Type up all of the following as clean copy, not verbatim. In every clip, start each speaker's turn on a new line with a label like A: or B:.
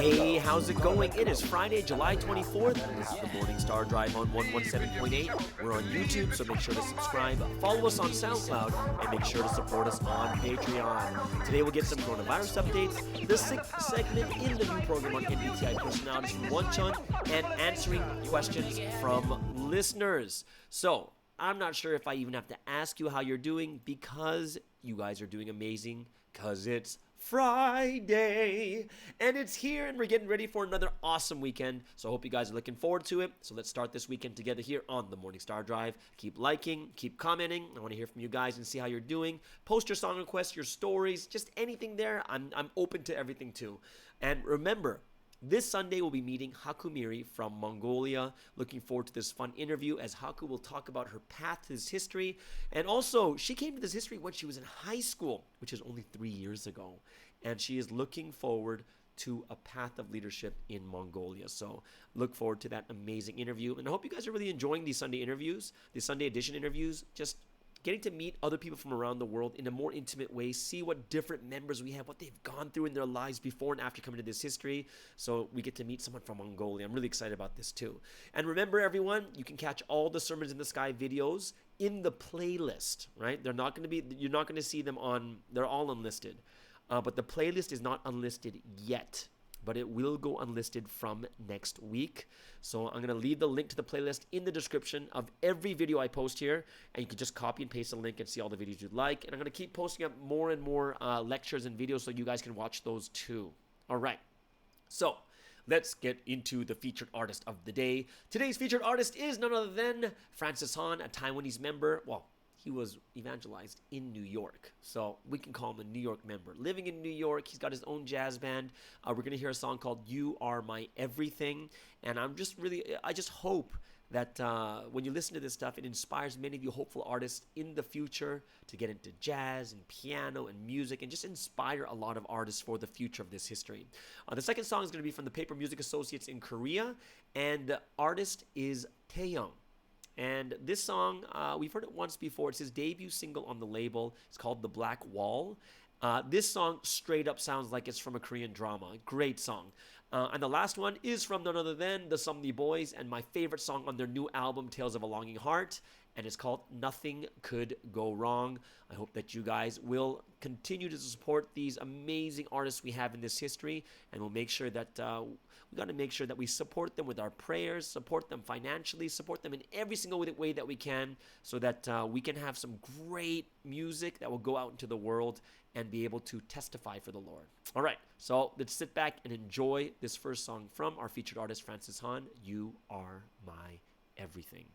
A: Hey, how's it going? It is Friday, July 24th, and this is the Morning Star Drive on 117.8. We're on YouTube, so make sure to subscribe, follow us on SoundCloud, and make sure to support us on Patreon. Today we'll get some coronavirus updates, the sixth segment in the new program on MBTI personalities from Wonchun, and answering questions from listeners. So, I'm not sure if I even have to ask you how you're doing because you guys are doing amazing because it's Friday and it's here and we're getting ready for another awesome weekend. So I hope you guys are looking forward to it. So let's start this weekend together here on the Morning Star Drive. Keep liking, keep commenting. I want to hear from you guys and see how you're doing. Post your song requests, your stories, just anything there. I'm open to everything too. And remember, this Sunday, we'll be meeting Hakumiri from Mongolia. Looking forward to this fun interview as Haku will talk about her path to this history. And also, she came to this history when she was in high school, which is only 3 years ago. And she is looking forward to a path of leadership in Mongolia. So look forward to that amazing interview. And I hope you guys are really enjoying these Sunday interviews, these Sunday edition interviews. Just getting to meet other people from around the world in a more intimate way, see what different members we have, what they've gone through in their lives before and after coming to this history. So we get to meet someone from Mongolia. I'm really excited about this too. And remember, everyone, you can catch all the Sermons in the Sky videos in the playlist, right? You're not going to see them on, they're all unlisted. But the playlist is not unlisted yet, but it will go unlisted from next week. So I'm going to leave the link to the playlist in the description of every video I post here, and you can just copy and paste the link and see all the videos you'd like. And I'm going to keep posting up more and more lectures and videos so you guys can watch those too. All right. So let's get into the featured artist of the day. Today's featured artist is none other than Francis Han, a Taiwanese member. Well, he was evangelized in New York, so we can call him a New York member. Living in New York, he's got his own jazz band. We're going to hear a song called You Are My Everything, and I just hope that when you listen to this stuff, it inspires many of you hopeful artists in the future to get into jazz and piano and music and just inspire a lot of artists for the future of this history. The second song is going to be from the Paper Music Associates in Korea, and the artist is Taeyong. And this song, we've heard it once before. It's his debut single on the label. It's called The Black Wall. This song straight up sounds like it's from a Korean drama. Great song. And the last one is from none other than the Sumney Boys and my favorite song on their new album, Tales of a Longing Heart. And it's called Nothing Could Go Wrong. I hope that you guys will continue to support these amazing artists we have in this history. And we'll make sure that we got to make sure that we support them with our prayers, support them financially, support them in every single way that we can, so that we can have some great music that will go out into the world and be able to testify for the Lord. All right, so let's sit back and enjoy this first song from our featured artist, Francis Han, You Are My Everything.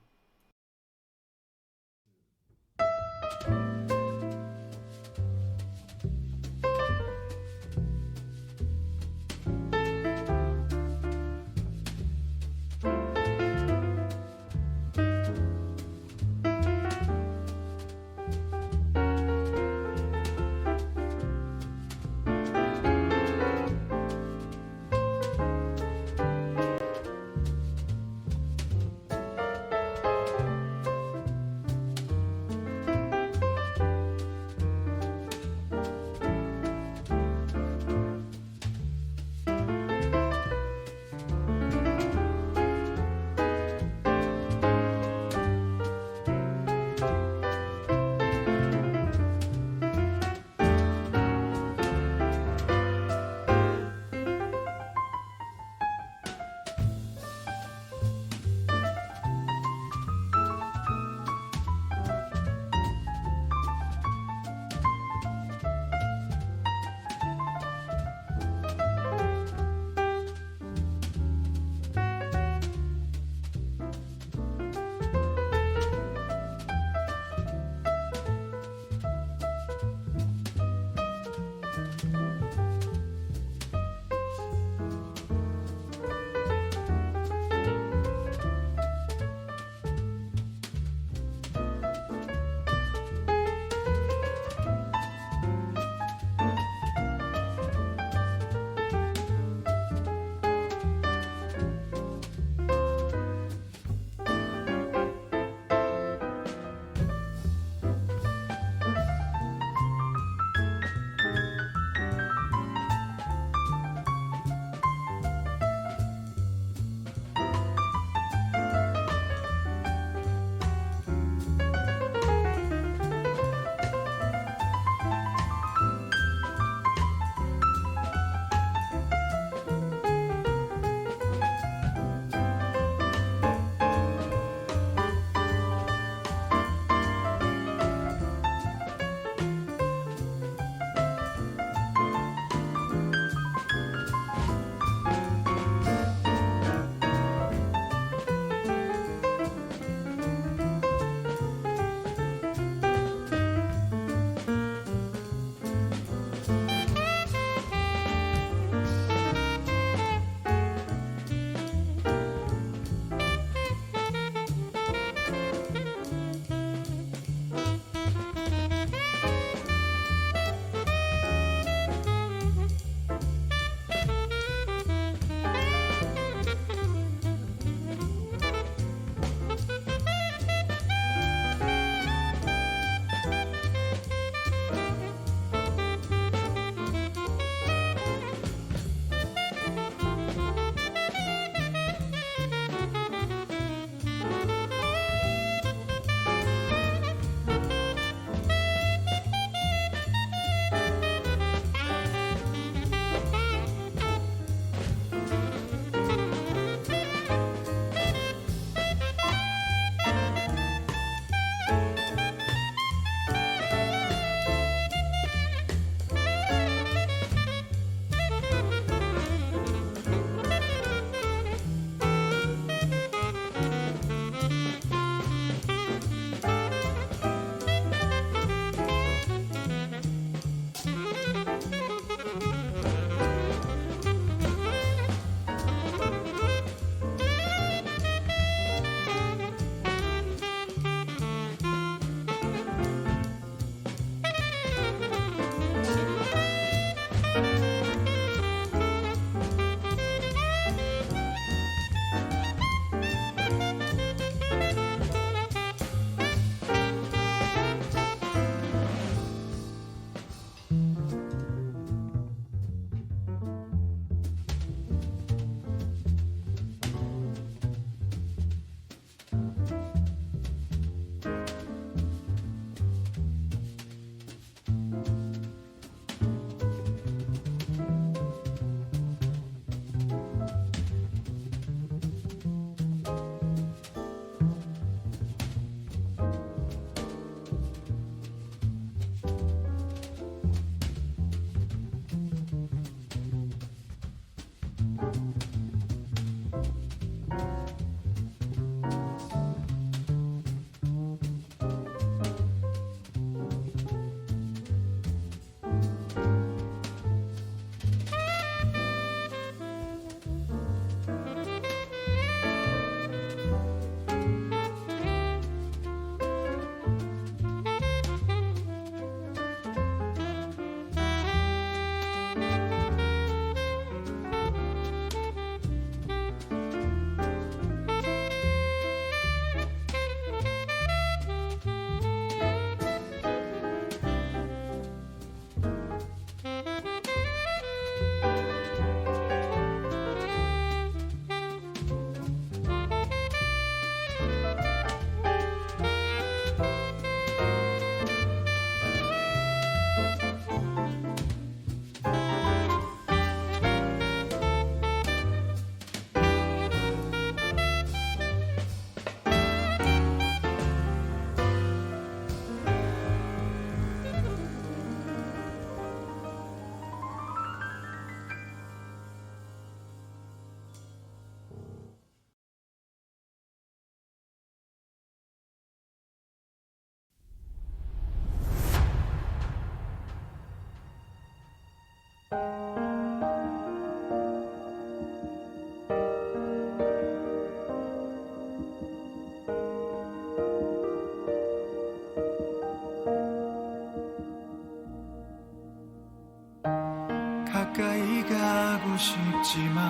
B: 싶지만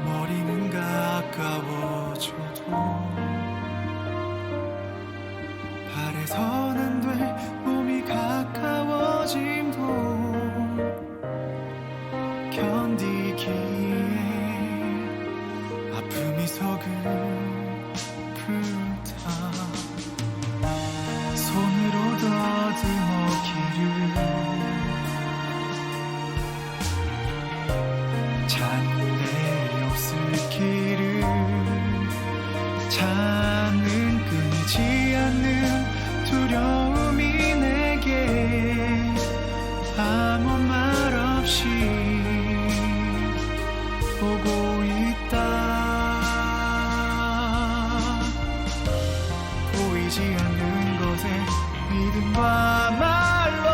B: 머리는 가까워져도 발에선 안 돼 몸이 가까워짐도 견디기에 아픔이 서글프다. 손으로 더듬어 길을 찾는데 없을 길을 찾는 끊이지 않는 두려움이 내게 아무 말 없이 오고 있다. 보이지 않는 것에 믿음과 말로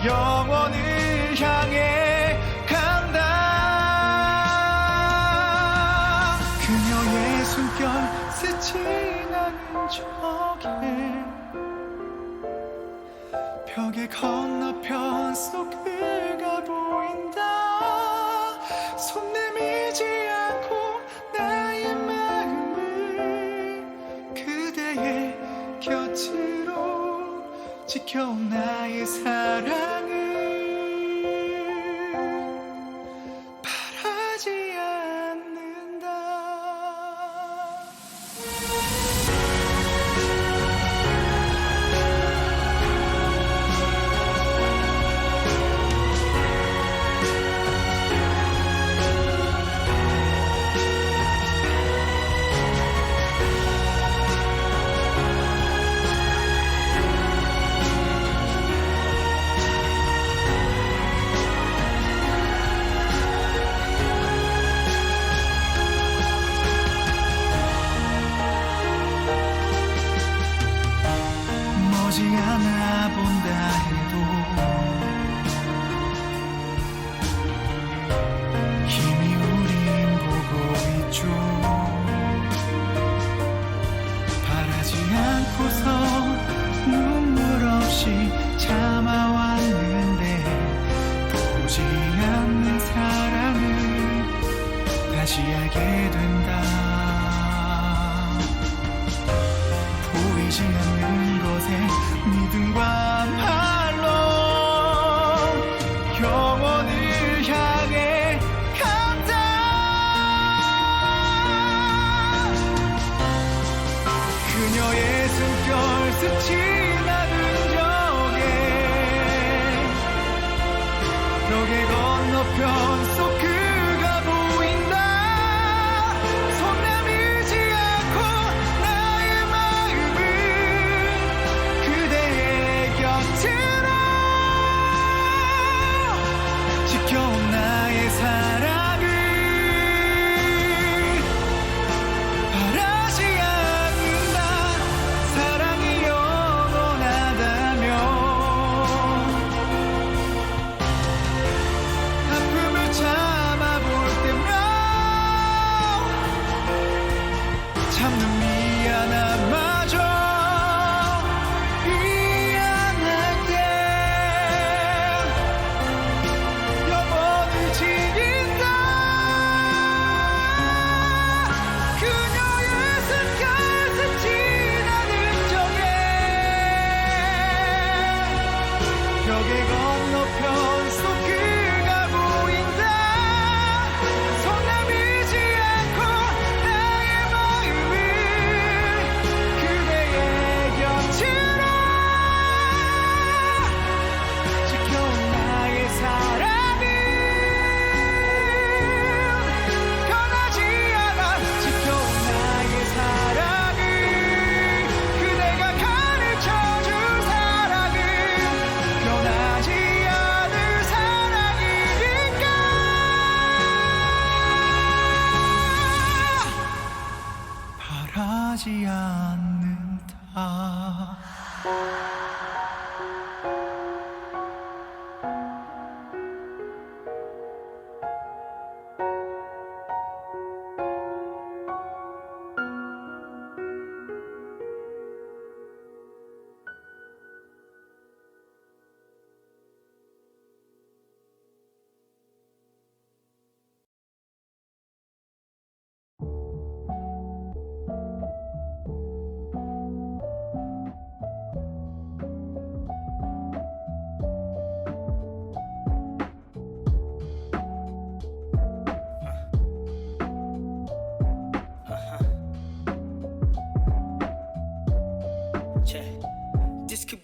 B: 영원을 향해 간다. 그녀의 숨결 스치나는 저게 벽의 건너편 속을 가 보인다. 손 내밀지 않고 나의 마음을 그대의 곁으로 지켜온 나의 사랑을 바라지 않는다. 머지않아 본다 해도 힘이 우린 보고 있죠. 바라지 않고서 눈물 없이 참아왔는데 보지 않는 사랑을 다시 알게 된다. 보이지 않는 것에 믿음과 말로 영원을 향해 간다. 그녀의 숨결 스치나는 벽에 건너편 속 그가 보인다. 손 내밀지 않고 나의 마음을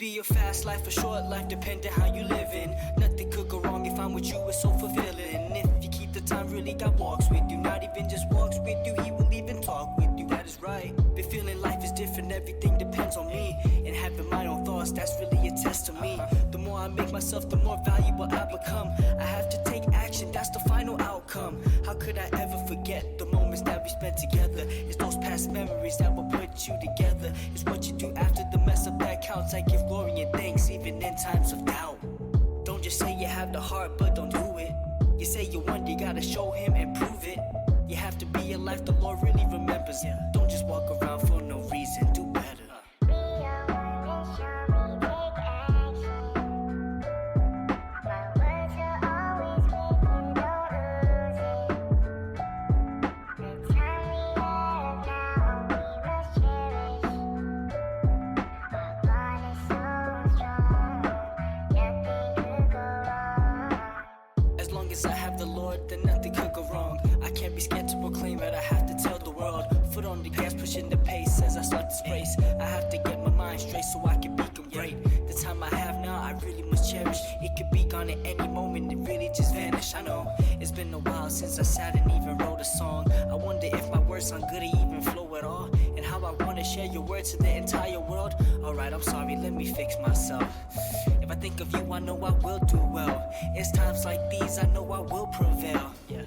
C: be a fast life or short life, depending how you living. Nothing could go wrong if I'm with you, it's so fulfilling. And if you keep the time, really God walks with you. Not even just walks with you, He will even talk with you. That is right. Been feeling life is different, everything depends on me. And having my own thoughts, that's really a test to me. The more I make myself, the more valuable I become. I have to take action, that's the final outcome. How could I ever forget the moments that we spent together? It's those past memories that will put you together. It's what you do after the mess up that counts. I give glory and thanks even in times of doubt. Don't just say you have the heart but don't do it. You say you want, you gotta show Him and prove it. You have to be a life the Lord really remembers. Don't just walk around for no reason, do better. As long as I have the Lord, then nothing could go wrong. I can't be scared to proclaim it, I have to tell the world. Foot on the gas, pushing the pace as I start this race. I have to get my mind straight so I can become great. The time I have now, I really must cherish. It could be gone at any moment, it really just vanish. I know, it's been a while since I sat and even wrote a song. I wonder if my words sound good or even flow at all. And how I wanna share your words to the entire world. Alright, I'm sorry, let me fix myself. If I think of you, I know I will do well. It's times like these, I know I will prevail. Yeah.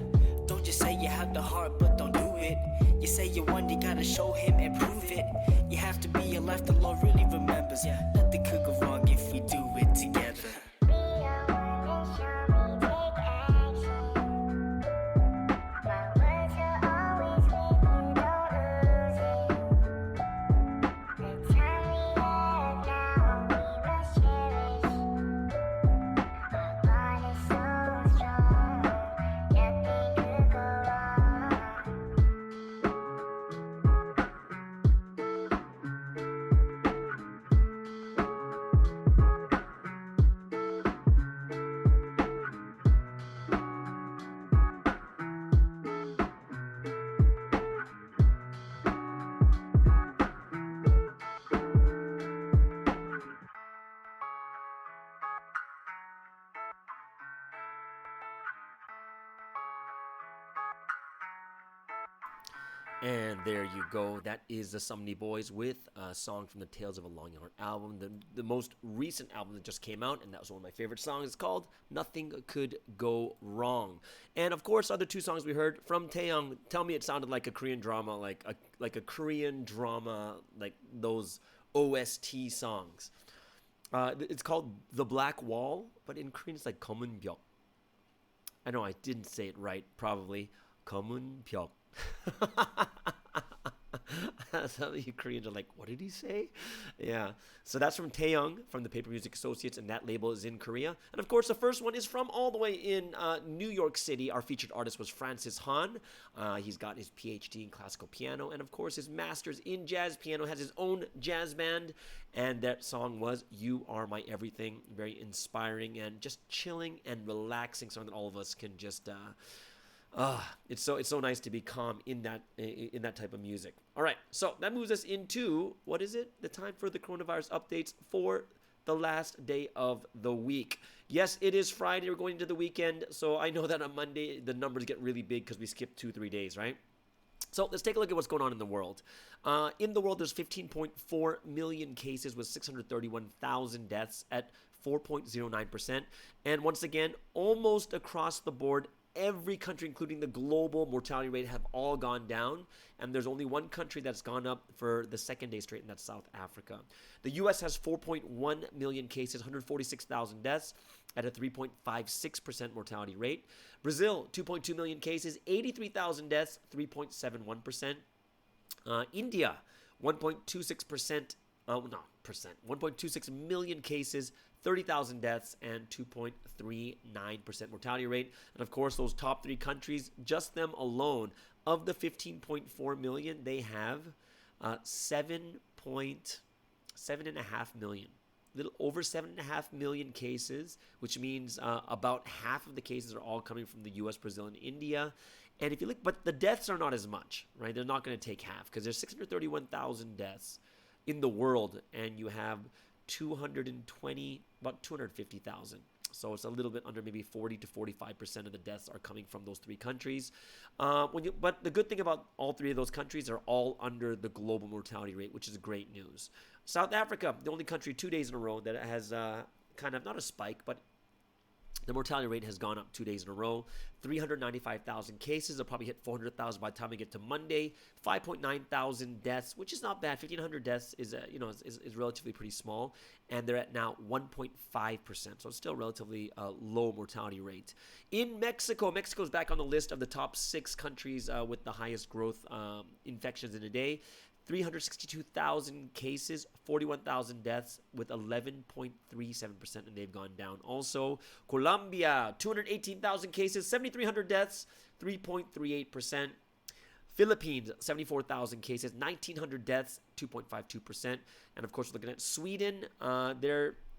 C: Don't just say you have the heart, but don't do it. You say you want, you gotta show Him and prove it. You have to be a life the Lord really remembers. Nothing could go wrong if we do it together.
A: And there you go. That is the Sumney Boys with a song from the Tales of a Long Heart album, the most recent album that just came out, and that was one of my favorite songs. It's called Nothing Could Go Wrong. And of course, other two songs we heard from Taeyong. Tell me it sounded like a Korean drama, like a Korean drama, like those OST songs. It's called The Black Wall, but in Korean it's like 검은 벽. I know I didn't say it right, probably. 검은 벽. Some of you Koreans are like, what did he say? Yeah. So that's from Taeyong from the Paper Music Associates, and that label is in Korea. And of course, the first one is from all the way in New York City. Our featured artist was Francis Han. He's got his PhD in classical piano, and of course, his master's in jazz piano, has his own jazz band. And that song was You Are My Everything. Very inspiring and just chilling and relaxing, something that all of us can just... it's so nice to be calm in that type of music. All right, so that moves us into, what is it? The time for the coronavirus updates for the last day of the week. Yes, it is Friday. We're going into the weekend. So I know that on Monday the numbers get really big because we skipped 2-3 days, right? So let's take a look at what's going on in the world. In the world, there's 15.4 million cases with 631,000 deaths at 4.09%. And once again, almost across the board, every country, including the global mortality rate, have all gone down. And there's only one country that's gone up for the second day straight, and that's South Africa. The U.S. has 4.1 million cases, 146,000 deaths at a 3.56% mortality rate. Brazil, 2.2 million cases, 83,000 deaths, 3.71%. India, 1.26 million cases, 30,000 deaths, and 2.39% mortality rate. And of course, those top three countries, just them alone, of the 15.4 million, they have 7.5 million. Little over 7.5 million cases, which means about half of the cases are all coming from the U.S., Brazil, and India. And if you look, but the deaths are not as much, right? They're not going to take half because there's 631,000 deaths in the world, and you have about 250,000. So it's a little bit under maybe 40 to 45% of the deaths are coming from those three countries. But the good thing about all three of those countries are all under the global mortality rate, which is great news. South Africa, the only country 2 days in a row that has kind of not a spike, but the mortality rate has gone up 2 days in a row. 395,000 cases. They'll probably hit 400,000 by the time we get to Monday. 5.9 thousand deaths, which is not bad. 1,500 deaths is relatively pretty small, and they're at now 1.5%. So it's still a relatively low mortality rate. In Mexico, Mexico's back on the list of the top 6 countries with the highest growth infections in a day. 362,000 cases, 41,000 deaths with 11.37%, and they've gone down. Also, Colombia, 218,000 cases, 7,300 deaths, 3.38%. Philippines, 74,000 cases, 1,900 deaths, 2.52%. And of course, looking at Sweden,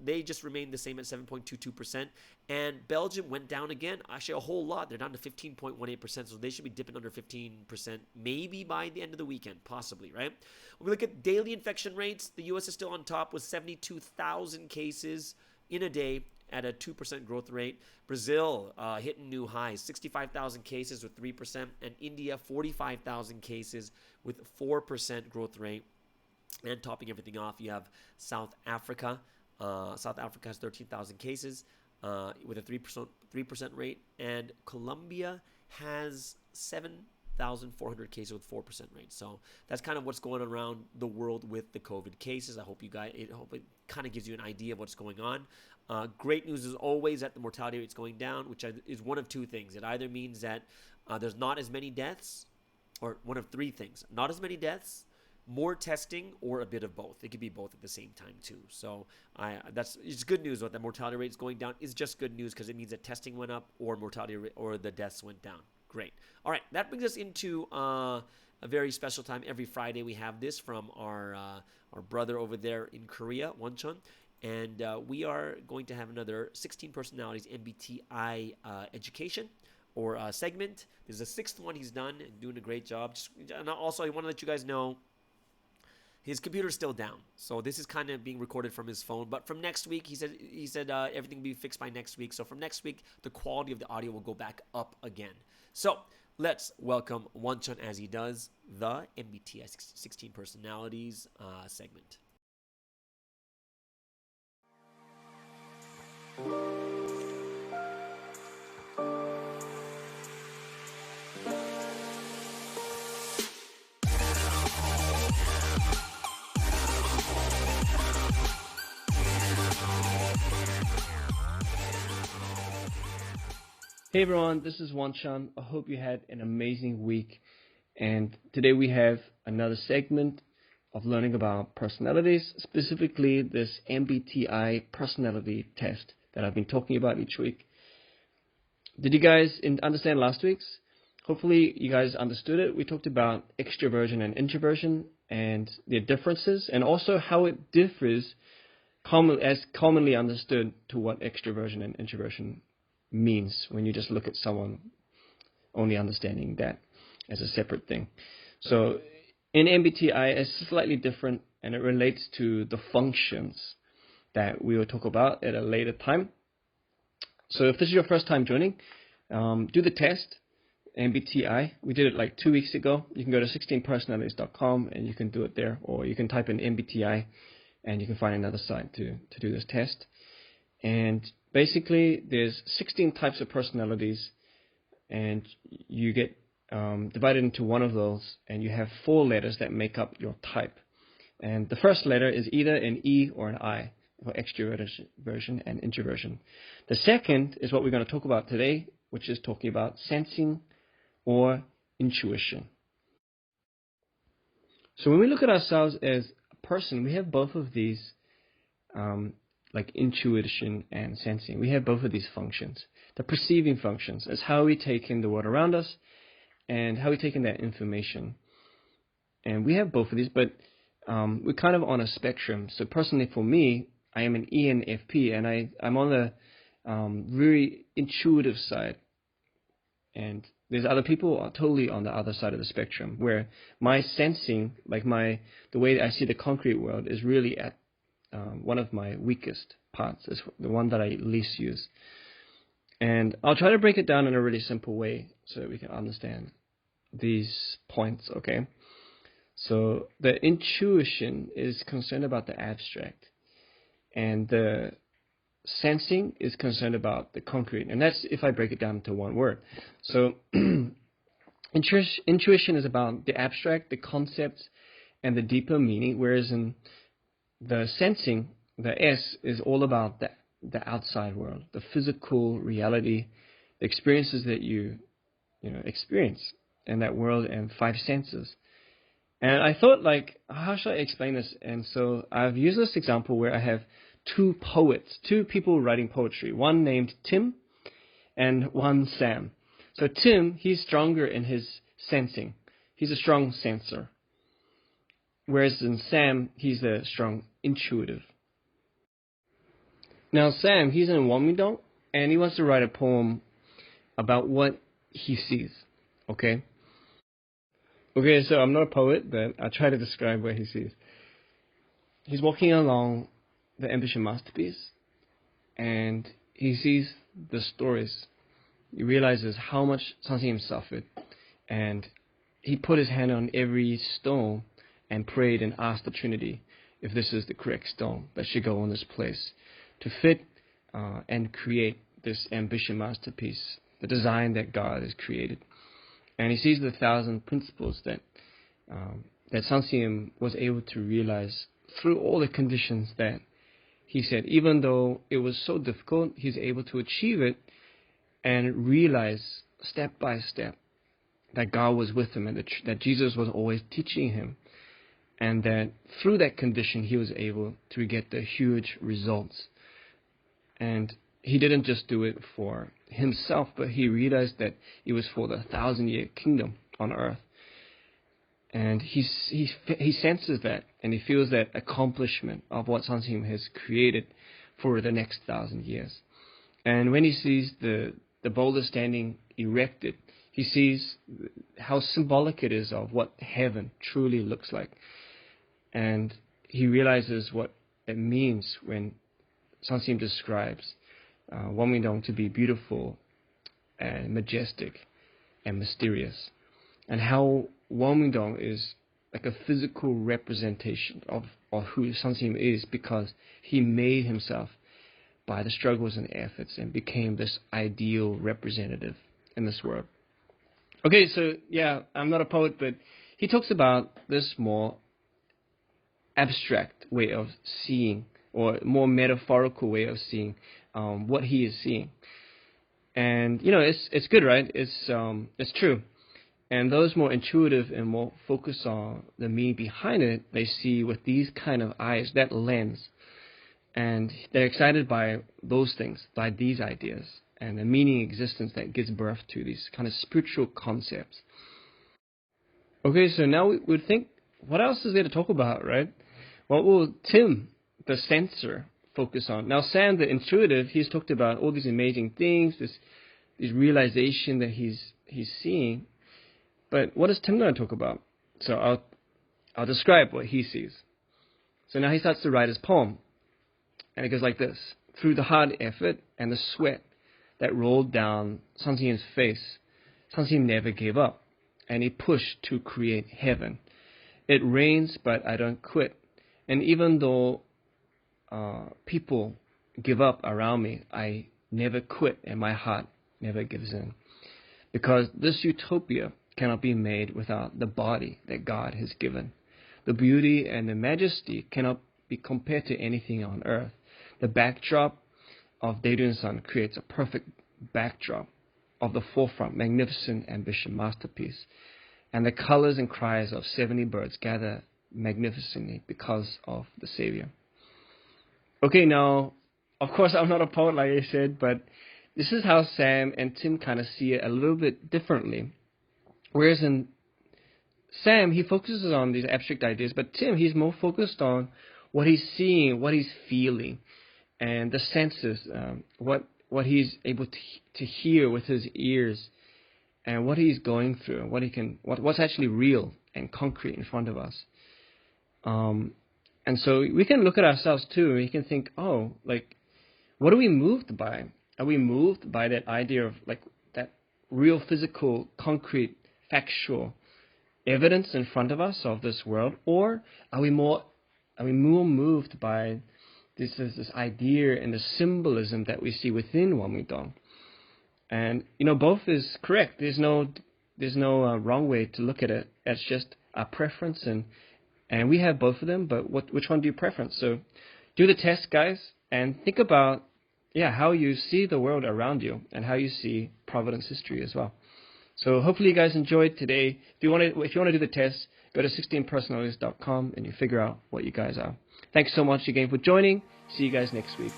A: they just remained the same at 7.22%. And Belgium went down again, actually a whole lot. They're down to 15.18%, so they should be dipping under 15% maybe by the end of the weekend, possibly, right? When we look at daily infection rates, the U.S. is still on top with 72,000 cases in a day at a 2% growth rate. Brazil hitting new highs, 65,000 cases with 3%, and India 45,000 cases with 4% growth rate. And topping everything off, you have South Africa. South Africa has 13,000 cases with a 3% rate, and Colombia has 7,400 cases with 4% rate. So that's kind of what's going on around the world with the COVID cases. I hope it kind of gives you an idea of what's going on. Great news is always that the mortality rate is going down, which is one of two things. It either means that there's not as many deaths, or one of three things: not as many deaths, more testing, or a bit of both. It could be both at the same time too. So it's good news. That the mortality rate is going down is just good news, because it means that testing went up or mortality rate, or the deaths went down. Great. All right, that brings us into a very special time. Every Friday we have this from our brother over there in Korea, Wonchon. And we are going to have another 16 Personalities MBTI education or segment. This is the 6th one he's done and doing a great job. And also, I want to let you guys know his computer's still down. So this is kind of being recorded from his phone. But from next week, he said everything will be fixed by next week. So from next week, the quality of the audio will go back up again. So let's welcome Wonchon as he does the MBTI 16 Personalities segment.
D: Hey everyone, this is Wonchon. I hope you had an amazing week. And today we have another segment of learning about personalities, specifically this MBTI personality test that I've been talking about each week. Did you guys understand last week's? Hopefully you guys understood it. We talked about extroversion and introversion and their differences, and also how it differs as commonly understood to what extroversion and introversion means when you just look at someone only understanding that as a separate thing. So in MBTI, it's slightly different, and it relates to the functions that we will talk about at a later time. So if this is your first time joining, do the test, MBTI. We did it like 2 weeks ago. You can go to 16personalities.com and you can do it there, or you can type in MBTI and you can find another site to do this test. And basically, there's 16 types of personalities, and you get divided into one of those, and you have 4 letters that make up your type. And the first letter is either an E or an I for extroversion and introversion. The second is what we're going to talk about today, which is talking about sensing or intuition. So when we look at ourselves as a person, we have both of these, like intuition and sensing. We have both of these functions. The perceiving functions is how we take in the world around us and how we take in that information. And we have both of these, but we're kind of on a spectrum. So personally for me, I am an ENFP, and I'm on the very intuitive side. And there's other people who are totally on the other side of the spectrum, where my sensing, like the way I see the concrete world, is really at one of my weakest parts. It's the one that I least use. And I'll try to break it down in a really simple way so that we can understand these points, okay? So the intuition is concerned about the abstract, and the sensing is concerned about the concrete. And that's if I break it down into one word. So intuition is about the abstract, the concepts, and the deeper meaning, whereas in the sensing, the S, is all about the outside world, the physical reality, the experiences that you experience in that world and five senses. And I thought, like, how should I explain this? And so I've used this example where I have two people writing poetry, one named Tim and one Sam. So Tim, he's stronger in his sensing. He's a strong sensor. Whereas in Sam, he's a strong intuitive. Now Sam, he's in Wamidong, and he wants to write a poem about what he sees. Okay, so I'm not a poet, but I'll try to describe what he sees. He's walking along the Ambition Masterpiece, and he sees the stories. He realizes how much Sansim suffered, and he put his hand on every stone and prayed and asked the Trinity if this is the correct stone that should go in this place to fit and create this Ambition Masterpiece, the design that God has created. And he sees the 1,000 principles that Sansim was able to realize through all the conditions that he said. Even though it was so difficult, he's able to achieve it and realize step by step that God was with him, and that Jesus was always teaching him. And that through that condition, he was able to get the huge results. And he didn't just do it for himself, but he realized that it was for the 1,000-year kingdom on earth. And he senses that, and he feels that accomplishment of what Sansim has created for the next 1,000 years. And when he sees the boulder standing erected, he sees how symbolic it is of what heaven truly looks like. And he realizes what it means when Sansim describes Wamidong to be beautiful and majestic and mysterious, and how Wamidong is like a physical representation of who Sansim is, because he made himself by the struggles and efforts and became this ideal representative in this world. Okay, so yeah, I'm not a poet, but he talks about this more abstract way of seeing, or more metaphorical way of seeing what he is seeing. And it's good, right? It's true. And those more intuitive and more focused on the meaning behind it, they see with these kind of eyes, that lens, and they're excited by those things, by these ideas, and the meaning existence that gives birth to these kind of spiritual concepts. Okay, so now we would think, what else is there to talk about, right? What will Tim, the sensor, focus on? Now Sam, the intuitive, he's talked about all these amazing things, this realization that he's seeing. But what is Tim going to talk about? So I'll describe what he sees. So now he starts to write his poem. And it goes like this. Through the hard effort and the sweat that rolled down Sansim's face, Sansim never gave up. And he pushed to create heaven. It rains, but I don't quit. And even though people give up around me, I never quit, and my heart never gives in. Because this utopia cannot be made without the body that God has given. The beauty and the majesty cannot be compared to anything on earth. The backdrop of Daedun Sun creates a perfect backdrop of the forefront, magnificent Ambition Masterpiece. And the colors and cries of 70 birds gather magnificently because of the Savior. Okay, now, of course, I'm not a poet, like I said, but this is how Sam and Tim kind of see it a little bit differently. Whereas in Sam, he focuses on these abstract ideas, but Tim, he's more focused on what he's seeing, what he's feeling, and the senses, what he's able to hear with his ears, and what he's going through, what's actually real and concrete in front of us. And so we can look at ourselves too, and we can think, oh, like, what are we moved by? Are we moved by that idea of like that real physical, concrete, factual evidence in front of us of this world, or are we more moved by this idea and the symbolism that we see within Wamidong? And both is correct. There's no wrong way to look at it. It's just our preference, and we have both of them. But which one do you preference? So do the test, guys, and think about how you see the world around you and how you see Providence history as well. So hopefully you guys enjoyed today. If you want to do the test, go to 16personalities.com and you figure out what you guys are. Thanks so much again for joining. See you guys next week.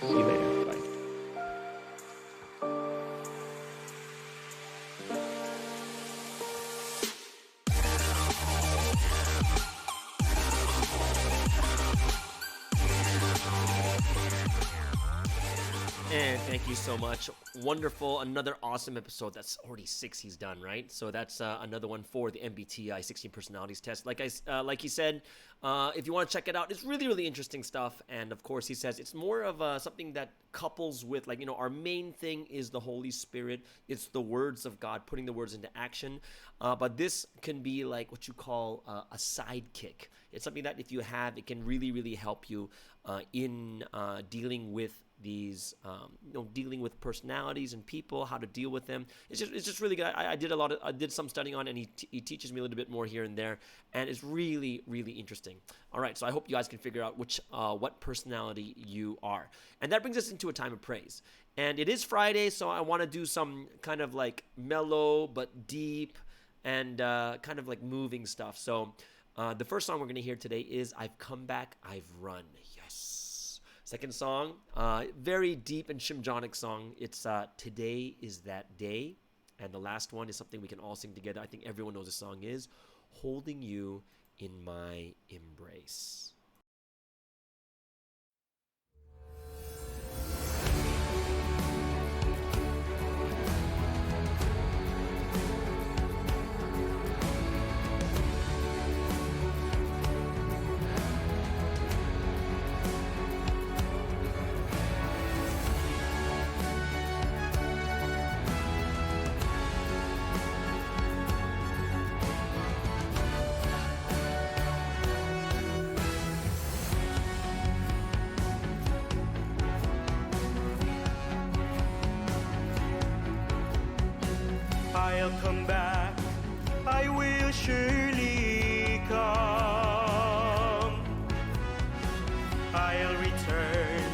D: See you later. Bye.
A: And thank you so much. Wonderful. Another awesome episode. That's already 6 he's done, right? So that's another one for the MBTI 16 personalities test. Like he said, if you want to check it out, it's really, really interesting stuff. And of course, he says it's more of something that couples with, like, our main thing is the Holy Spirit. It's the words of God, putting the words into action. But this can be like what you call a sidekick. It's something that if you have, it can really, really help you in dealing with these, dealing with personalities and people, how to deal with them. It's just really good. I did some studying on it, and he teaches me a little bit more here and there, and it's really, really interesting. All right, so I hope you guys can figure out what personality you are. And that brings us into a time of praise. And it is Friday, so I want to do some kind of like mellow but deep and kind of like moving stuff. So the first song we're going to hear today is I've Come Back, I've Run. Yes. Second song, very deep and shimjonic song. It's Today Is That Day. And the last one is something we can all sing together. I think everyone knows the song is Holding You in My Embrace.
B: I'll come back, I will surely come. I'll return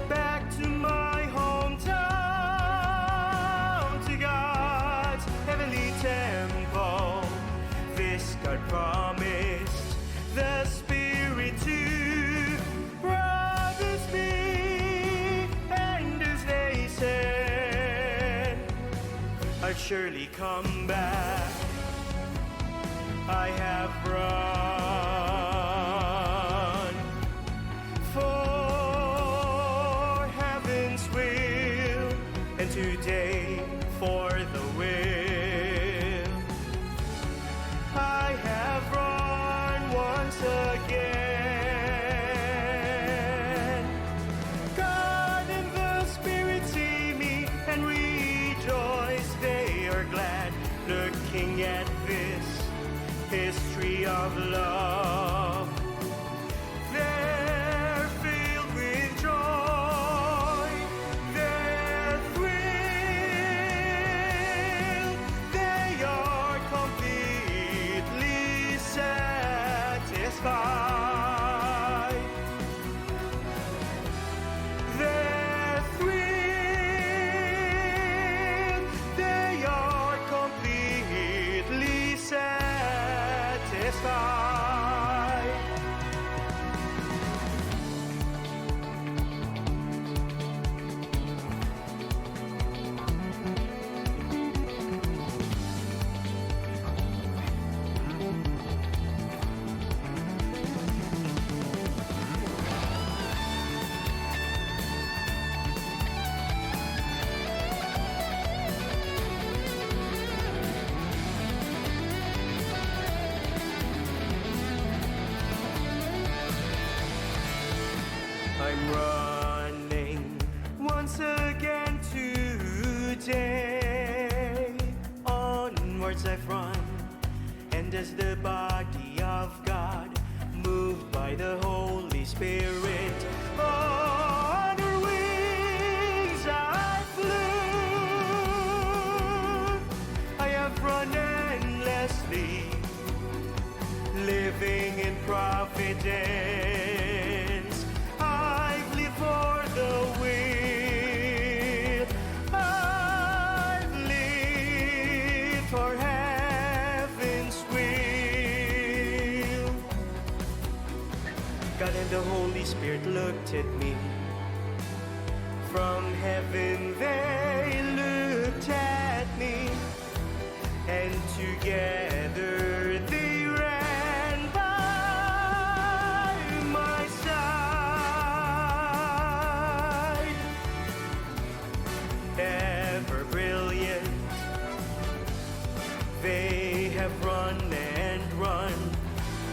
B: back to my hometown, to God's heavenly temple. This God promised the Spirit to brothers me, and as they said, I'll surely come back. I have run for heaven's will, and today for the will. I have run once again. God and the Spirit see me and rejoice. They are glad looking at this history of love. They're filled with joy. They're thrilled. They are completely satisfied. They're thrilled. They are completely satisfied.
E: And as the body of God, moved by the Holy Spirit, on her wings I flew. I have run endlessly, living in providence. I've lived for the will. I've lived for heaven's will. God and the Holy Spirit looked at me. From heaven they looked at me, and together they ran by my side. Ever brilliant, they have run and run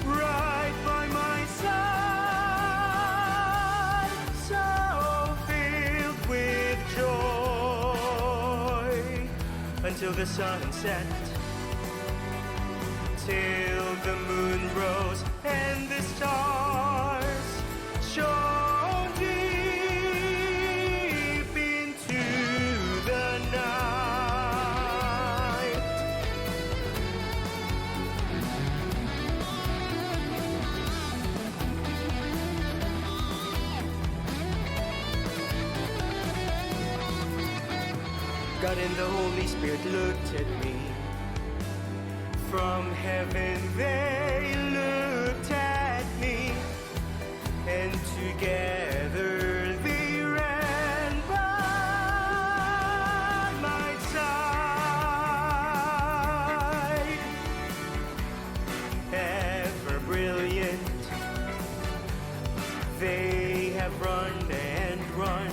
E: right by my side, so filled with joy, until the sun set, till the moon rose and the stars shone deep into the night. God and the Holy Spirit looked at me. From heaven they looked at me, and together they ran by my side. Ever brilliant, they have run and run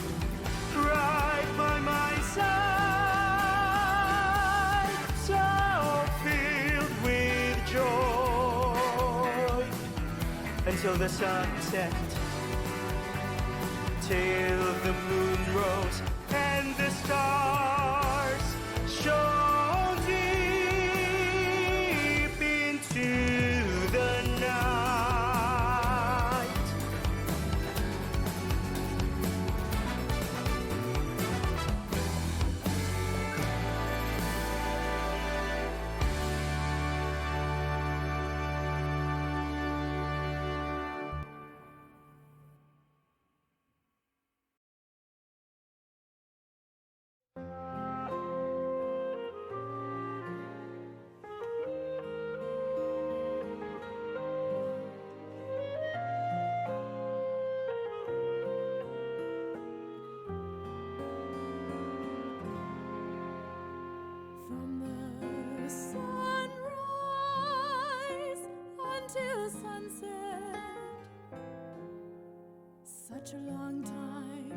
E: right by my side, so filled with joy, until the sun set, till the moon rose and the stars shone deep into the night.
F: From the sunrise until sunset, such a long time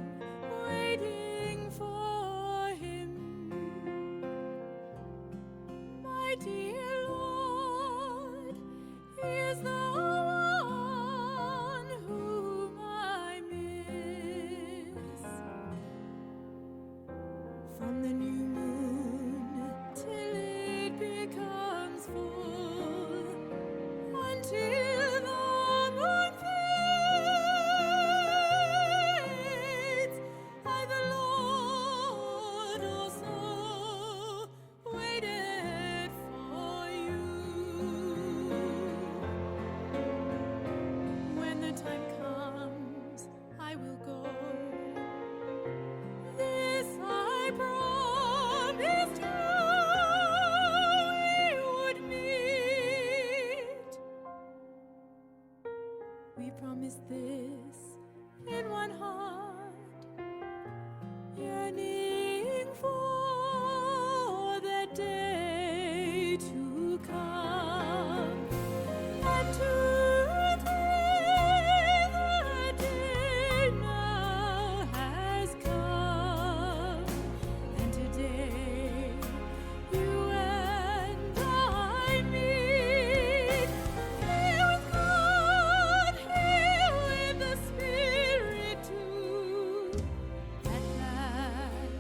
F: waiting for him. My dear Lord, he is the one whom I miss. From the new moon till it becomes full, until the moon fades, I, the Lord, also waited for you. When the time comes, I will go. This I promised you we would meet. We promised this in one heart, yearning for the day to come. And today the day now has come. And today you and I meet, here with God, here with the Spirit too. At last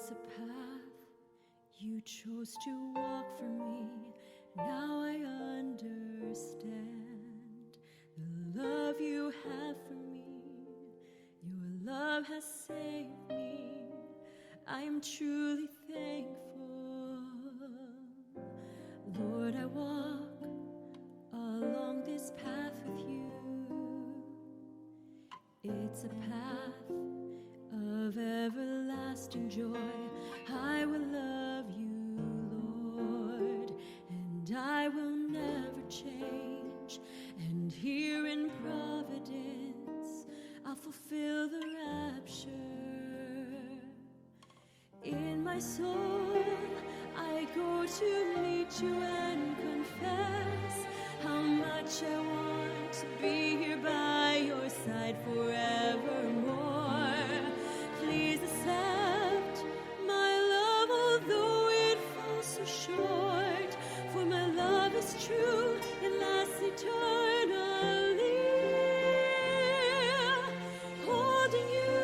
F: It's a path you chose to walk for me. Now I understand the love you have for me. Your love has saved me. I am truly thankful. Lord, I walk along this path with you. It's a path of everlasting joy. I will love you, Lord, and I will never change. And here in Providence, I'll fulfill the rapture. In my soul, I go to meet you and confess how much I want to be here by your side forevermore. Please accept my love, although it falls so short. For my love is true, it lasts eternally. Holding you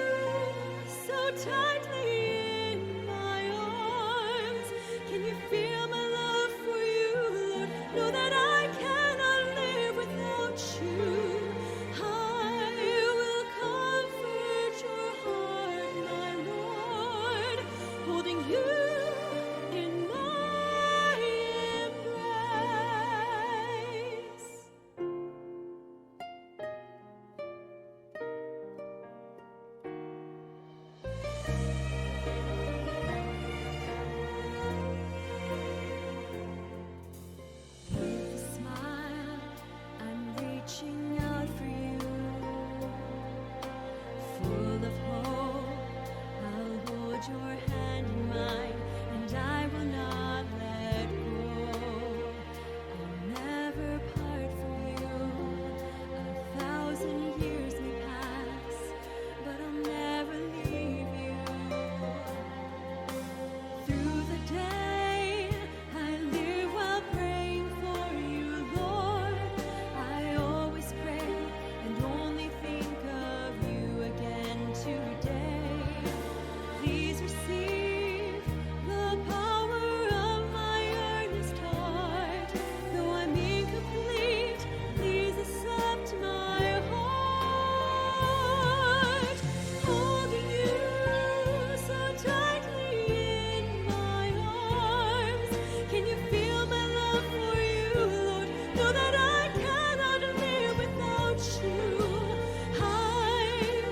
F: so tightly in my arms. Can you feel my love for you, Lord? Know that I cannot live without you. I will comfort your heart, my Lord, holding you in my embrace. With a smile, I'm reaching out for you. Full of hope, I'll hold your hand in mine, and I will not let go. I'll never part from you. 1,000 years may pass, but I'll never leave you. Through the day, I live while praying for you, Lord. I always pray and only think of you again today. Please receive the power of my earnest heart. Though I'm incomplete, please accept my heart. Holding you so tightly in my arms. Can you feel my love for you, Lord? Know that I cannot live without you. I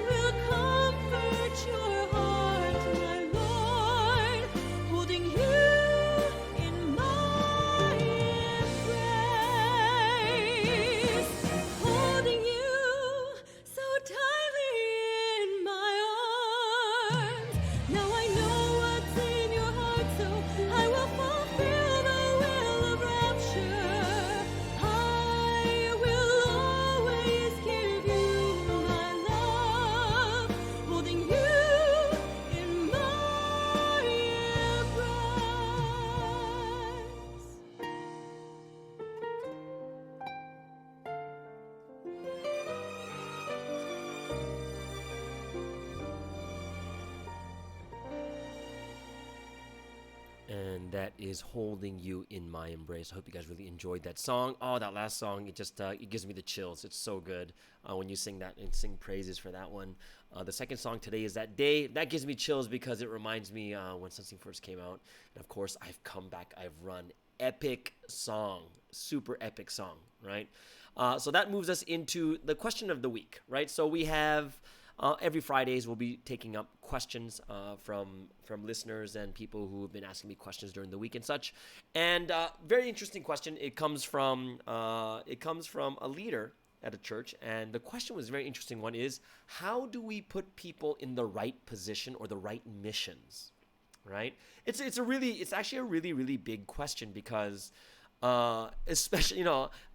F: will comfort your heart, my Lord, holding you in my embrace. Holding you so tightly in my arms. Now I know what's in your heart, so I will fulfill the will of rapture. I will always give you my love, holding you in my embrace.
A: And that is Holding You in My Embrace. I hope you guys really enjoyed that song. Oh, that last song, it just it gives me the chills. It's so good when you sing that and sing praises for that one. The second song today is That Day. That gives me chills because it reminds me when something first came out. And of course, I've come back, I've run. Epic song, super epic song, right? So that moves us into the question of the week, right? So we have every Fridays we'll be taking up questions from listeners and people who have been asking me questions during the week and such. And very interesting question. It comes from a leader at a church, and the question was a very interesting one: is how do we put people in the right position or the right missions? Right? It's actually a really big question because especially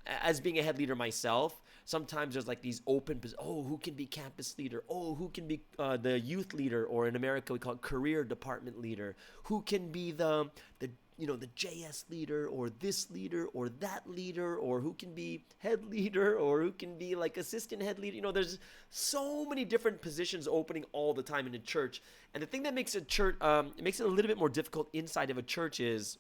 A: as being a head leader myself, Sometimes there's like these open, who can be campus leader? Oh, who can be the youth leader, or in America we call it career department leader? Who can be the JS leader, or this leader, or that leader, or who can be head leader, or who can be like assistant head leader? There's so many different positions opening all the time in a church. And the thing that makes a church, it makes it a little bit more difficult inside of a church is,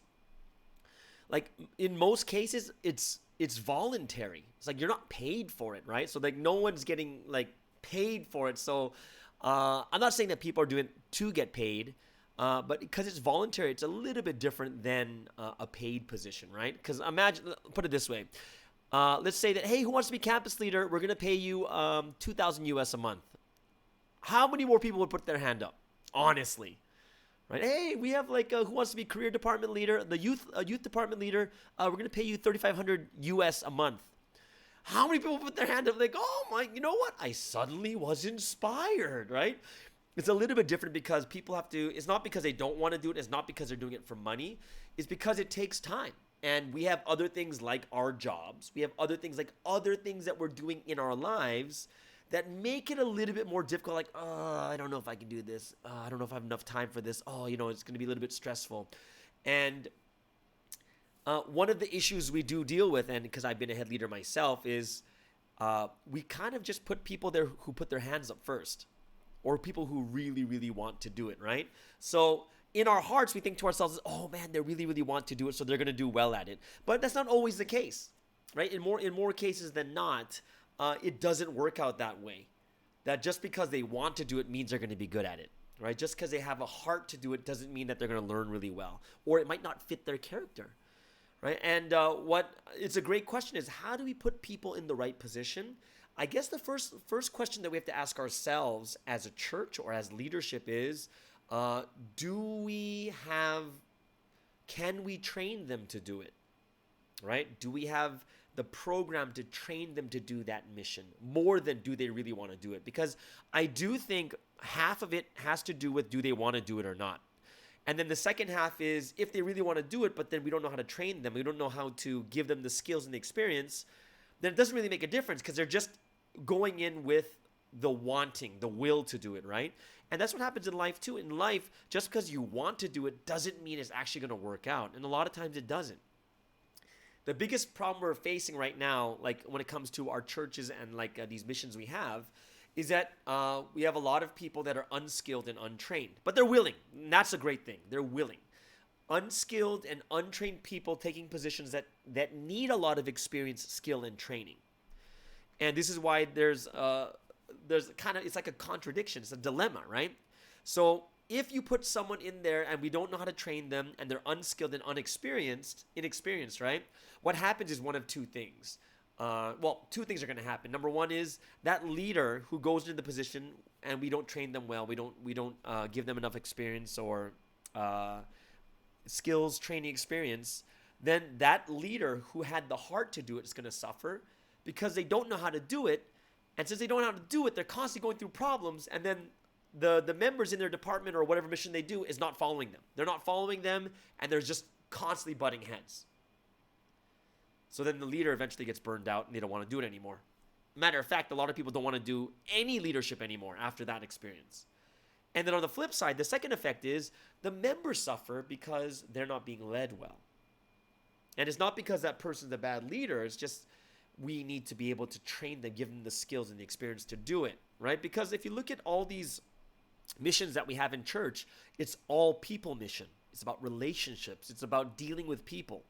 A: like, in most cases, it's voluntary. It's like you're not paid for it, right? So like no one's getting like paid for it. So I'm not saying that people are doing it to get paid, but because it's voluntary, it's a little bit different than a paid position, right? Because imagine, put it this way. Let's say that, hey, who wants to be campus leader? We're going to pay you $2,000 US a month. How many more people would put their hand up? Honestly. Right? Hey, we have like who wants to be career department leader, the youth department leader. We're gonna pay you $3,500 US a month. How many people put their hand up like, oh my, you know what? I suddenly was inspired, right? It's a little bit different because people have to. It's not because they don't want to do it. It's not because they're doing it for money. It's because it takes time, and we have other things like our jobs. We have other things that we're doing in our lives that make it a little bit more difficult. Like, I don't know if I can do this. I don't know if I have enough time for this. It's going to be a little bit stressful. And one of the issues we do deal with, and because I've been a head leader myself, is we kind of just put people there who put their hands up first, or people who really, really want to do it, right? So in our hearts, we think to ourselves, oh man, they really, really want to do it, so they're going to do well at it. But that's not always the case, right? In more cases than not, it doesn't work out that way. That just because they want to do it means they're going to be good at it, right? Just because they have a heart to do it doesn't mean that they're going to learn really well, or it might not fit their character, right? And it's a great question is, how do we put people in the right position? I guess the first question that we have to ask ourselves as a church or as leadership is, can we train them to do it, right? Do we have the program to train them to do that mission more than do they really want to do it? Because I do think half of it has to do with, do they want to do it or not? And then the second half is, if they really want to do it, but then we don't know how to train them, we don't know how to give them the skills and the experience, then it doesn't really make a difference, because they're just going in with the wanting, the will to do it, right? And that's what happens in life too. In life, just because you want to do it doesn't mean it's actually going to work out. And a lot of times it doesn't. The biggest problem we're facing right now, like when it comes to our churches and like these missions we have, is that we have a lot of people that are unskilled and untrained, but they're willing. And that's a great thing. They're willing. Unskilled and untrained people taking positions that need a lot of experience, skill, and training. And this is why there's it's like a contradiction. It's a dilemma, right? So if you put someone in there and we don't know how to train them, and they're unskilled and inexperienced, right? What happens is one of two things. Two things are going to happen. Number one is that leader who goes into the position and we don't train them well, we don't give them enough experience or skills, training, experience, then that leader who had the heart to do it is going to suffer because they don't know how to do it. And since they don't know how to do it, they're constantly going through problems, and then the members in their department or whatever mission they do is not following them. They're not following them, and they're just constantly butting heads. So then the leader eventually gets burned out and they don't want to do it anymore. Matter of fact, a lot of people don't want to do any leadership anymore after that experience. And then on the flip side, the second effect is the members suffer because they're not being led well. And it's not because that person's a bad leader. It's just we need to be able to train them, give them the skills and the experience to do it, right? Because if you look at all these missions that we have in church, it's all people mission. It's about relationships. It's about dealing with people.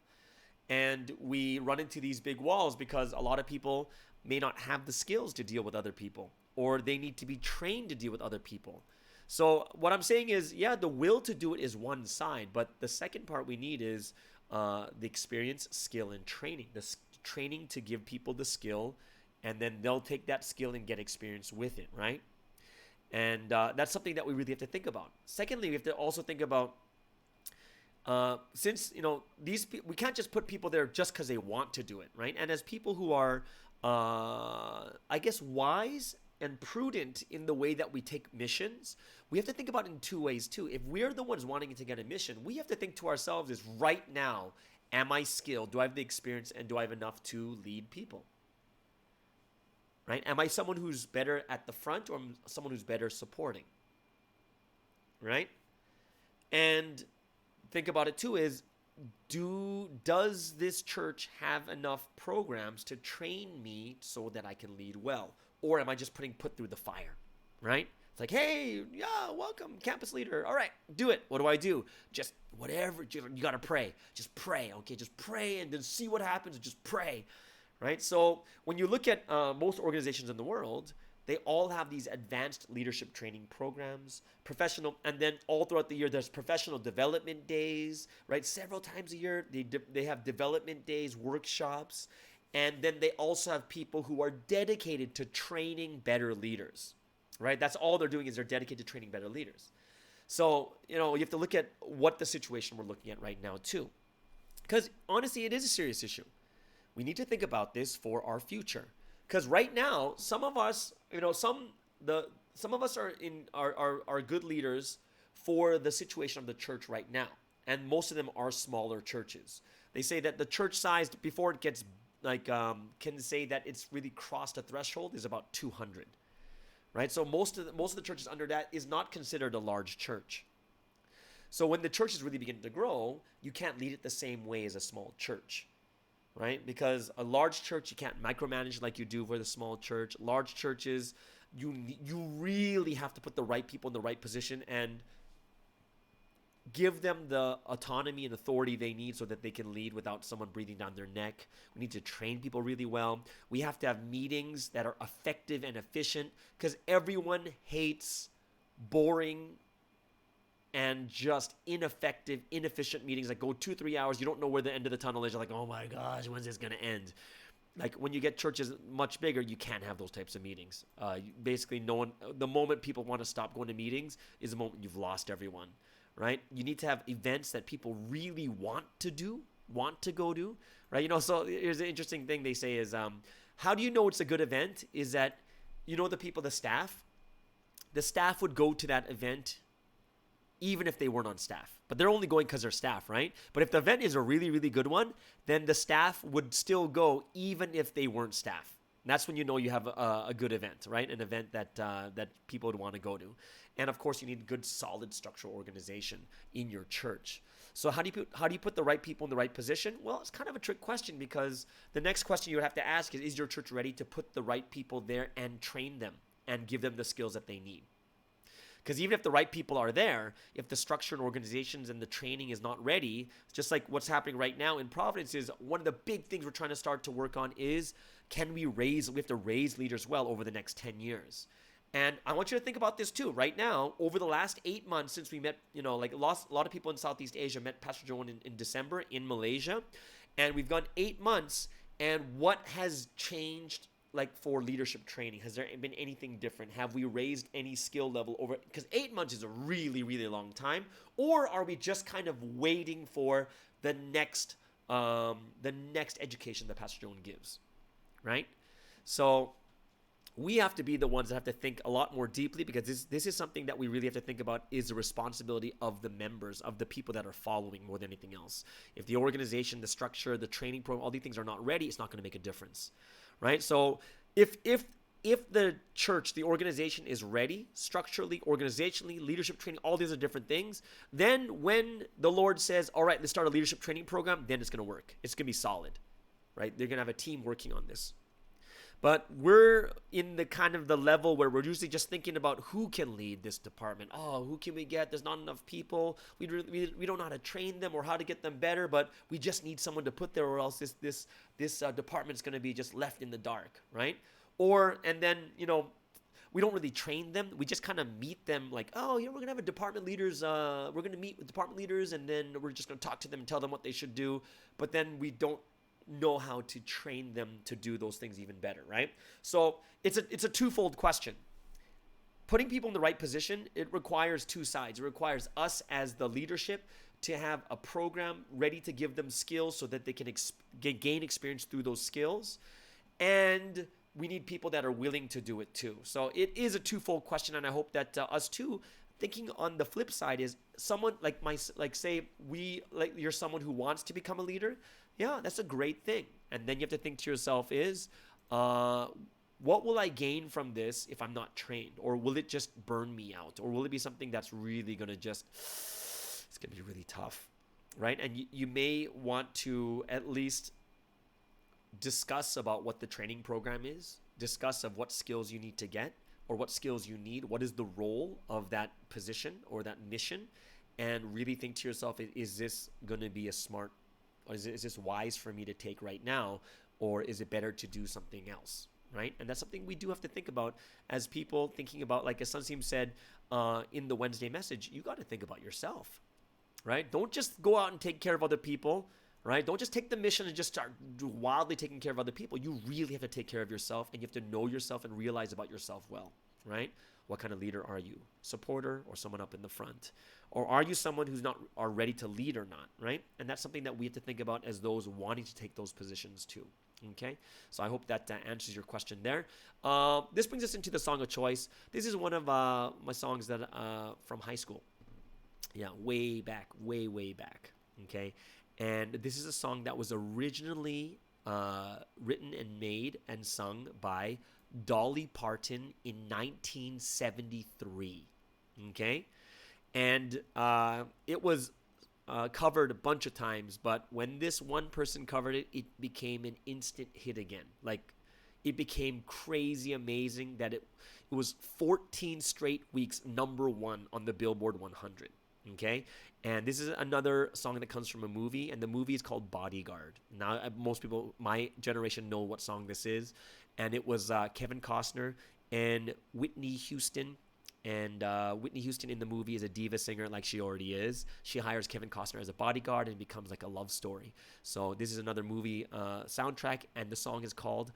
A: And we run into these big walls because a lot of people may not have the skills to deal with other people, or they need to be trained to deal with other people. So what I'm saying is, yeah, the will to do it is one side, but the second part we need is the experience, skill, and training. The training to give people the skill, and then they'll take that skill and get experience with it, right? And that's something that we really have to think about. Secondly, we have to also think about, since, we can't just put people there just because they want to do it, right? And as people who are, wise and prudent in the way that we take missions, we have to think about it in two ways too. If we're the ones wanting to get a mission, we have to think to ourselves is, right now, am I skilled? Do I have the experience, and do I have enough to lead people? right? Am I someone who's better at the front, or am someone who's better supporting, right? And think about it too is, does this church have enough programs to train me so that I can lead well? Or am I just put through the fire, right? It's like, hey, yeah, welcome, campus leader. All right, do it. What do I do? Just whatever. You got to pray. Just pray, okay? Just pray and then see what happens and just pray, right? So when you look at most organizations in the world, they all have these advanced leadership training programs, professional, and then all throughout the year, there's professional development days, right? Several times a year, they have development days, workshops, and then they also have people who are dedicated to training better leaders, right? That's all they're doing, is they're dedicated to training better leaders. So, you have to look at what the situation we're looking at right now too. Because honestly, it is a serious issue. We need to think about this for our future. Because right now, some of us, some of us are good leaders for the situation of the church right now, and most of them are smaller churches. They say that the church size before it gets can say that it's really crossed a threshold is about 200, right? So most of the churches under that is not considered a large church. So when the church is really beginning to grow, you can't lead it the same way as a small church. Right? Because a large church, you can't micromanage like you do for the small church. Large churches, you really have to put the right people in the right position and give them the autonomy and authority they need so that they can lead without someone breathing down their neck. We need to train people really well. We have to have meetings that are effective and efficient, because everyone hates boring and just ineffective, inefficient meetings that go 2-3 hours. You don't know where the end of the tunnel is. You're like, oh my gosh, when's this going to end? Like when you get churches much bigger, you can't have those types of meetings. Basically, the moment people want to stop going to meetings is the moment you've lost everyone, right? You need to have events that people really want to go do, right? So here's an interesting thing they say is, how do you know it's a good event? Is that, the staff would go to that event even if they weren't on staff. But they're only going because they're staff, right? But if the event is a really, really good one, then the staff would still go even if they weren't staff. And that's when you know you have a good event, right? An event that people would want to go to. And of course, you need good, solid structural organization in your church. So how do you put the right people in the right position? Well, it's kind of a trick question, because the next question you would have to ask is your church ready to put the right people there and train them and give them the skills that they need? Because even if the right people are there, if the structure and organizations and the training is not ready, just like what's happening right now in Providence, is one of the big things we're trying to start to work on is, we have to raise leaders well over the next 10 years. And I want you to think about this too. Right now, over the last 8 months since we met, a lot of people in Southeast Asia met Pastor Joan in December in Malaysia. And we've gone 8 months. And what has changed for leadership training? Has there been anything different? Have we raised any skill level over? Because 8 months is a really, really long time. Or are we just kind of waiting for the next education that Pastor Joan gives, right? So we have to be the ones that have to think a lot more deeply, because this is something that we really have to think about, is the responsibility of the members, of the people that are following, more than anything else. If the organization, the structure, the training program, all these things are not ready, it's not going to make a difference. Right? So if the church, the organization is ready, structurally, organizationally, leadership training, all these are different things, then when the Lord says, all right, let's start a leadership training program, then it's going to work. It's going to be solid, right? They're going to have a team working on this. But we're in the kind of the level where we're usually just thinking about who can lead this department. Oh, who can we get? There's not enough people. We don't know how to train them or how to get them better, but we just need someone to put there, or else this department is going to be just left in the dark, right? And then we don't really train them. We just kind of meet them like, oh, yeah, we're going to have a department leaders. We're going to meet with department leaders, and then we're just going to talk to them and tell them what they should do. But then we don't know how to train them to do those things even better, right? So it's a twofold question. Putting people in the right position, it requires two sides. It requires us as the leadership to have a program ready to give them skills so that they can gain experience through those skills. And we need people that are willing to do it too. So it is a twofold question, and I hope that us too, thinking on the flip side, is someone you're someone who wants to become a leader. Yeah, that's a great thing. And then you have to think to yourself is, what will I gain from this if I'm not trained? Or will it just burn me out? Or will it be something that's really going to it's going to be really tough, right? And you may want to at least discuss about what the training program is, discuss of what skills you need to get or what skills you need, what is the role of that position or that mission, and really think to yourself, is this going to be a smart, or is this wise for me to take right now, or is it better to do something else, right? And that's something we do have to think about as people thinking about, like as Sunseem said in the Wednesday message, you got to think about yourself, right? Don't just go out and take care of other people, right? Don't just take the mission and just start wildly taking care of other people. You really have to take care of yourself, and you have to know yourself and realize about yourself well, right? What kind of leader are you? Supporter or someone up in the front? Or are you someone who's not are ready to lead or not, right? And that's something that we have to think about as those wanting to take those positions too. Okay, so I hope that answers your question there. This brings us into the song of choice. This is one of my songs that from high school. Yeah, way back. Okay, and this is a song that was originally written and made and sung by Dolly Parton in 1973. Okay, and it was covered a bunch of times, but when this one person covered it, it became an instant hit again. Like, it became crazy amazing that it was 14 straight weeks #1 on the Billboard 100. Okay, and this is another song that comes from a movie, and the movie is called Bodyguard. Now, most people, my generation, know what song this is, and it was Kevin Costner and Whitney Houston. And Whitney Houston in the movie is a diva singer like she already is. She hires Kevin Costner as a bodyguard, and it becomes like a love story. So this is another movie soundtrack, and the song is called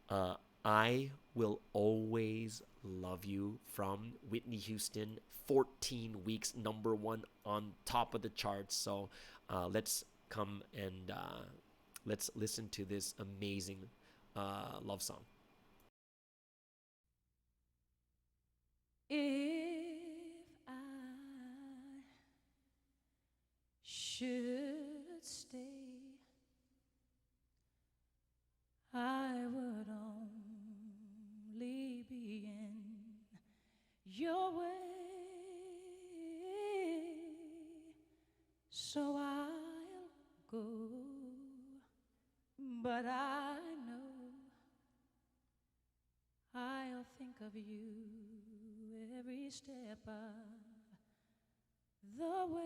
A: I Will Always Love You from Whitney Houston. 14 weeks, #1 on top of the charts. So let's come and let's listen to this amazing love song.
F: If I should stay, I would only be in your way. So I'll go, but I know I'll think of you every step of the way.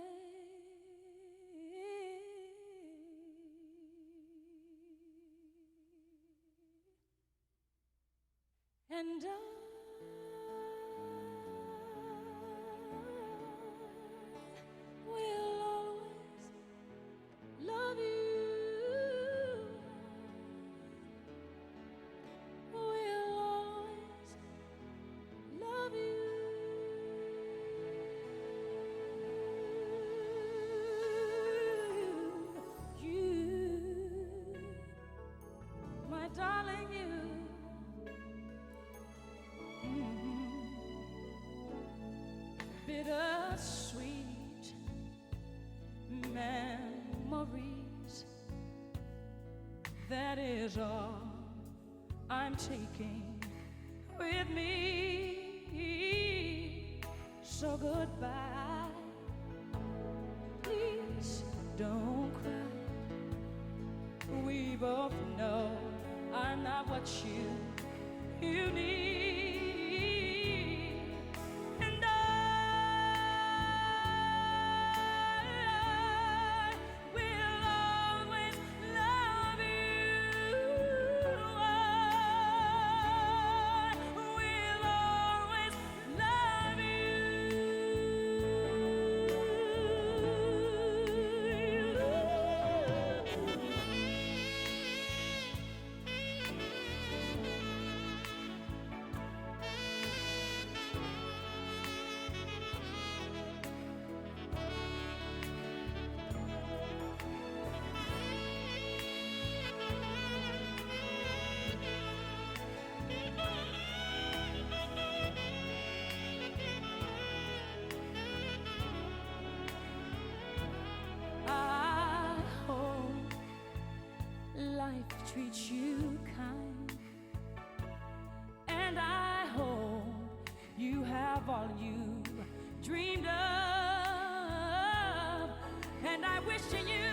F: And I will always love you. Will always love you, my darling, you. Bittersweet memories, that is all I'm taking with me. So goodbye, please don't cry. We both know I'm not what you need. And I will always love you. I will always love you. wishing you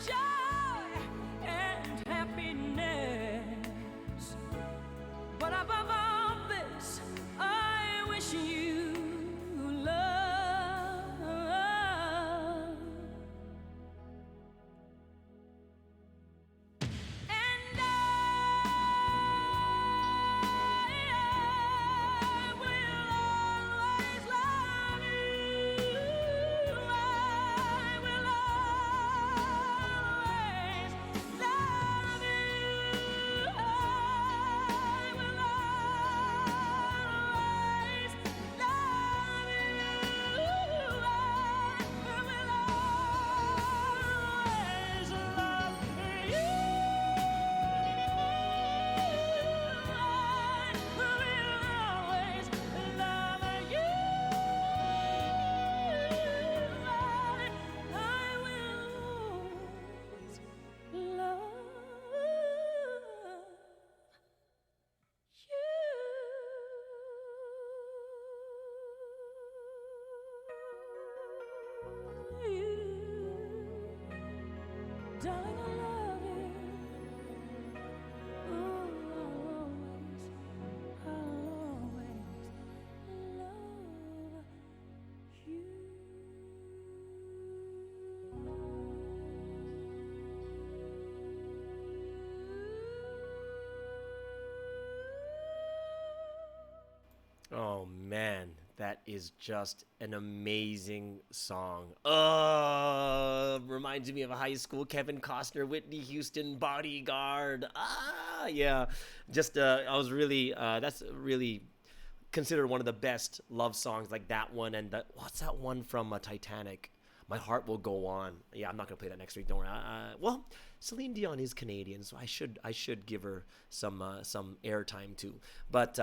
F: joy and happiness. But above all this, I wish you love. And I will always love you. I will always love you. I will always love you. I will always love you. Darling, I love you. I'll always love you.
A: Oh man, that is just an amazing song. Reminds me of a high school Kevin Costner, Whitney Houston, Bodyguard. Yeah. Just I was really that's really considered one of the best love songs, like that one and what's that one from Titanic? My Heart Will Go On. Yeah, I'm not gonna play that next week. Don't worry. Well, Celine Dion is Canadian, so I should give her some airtime too. But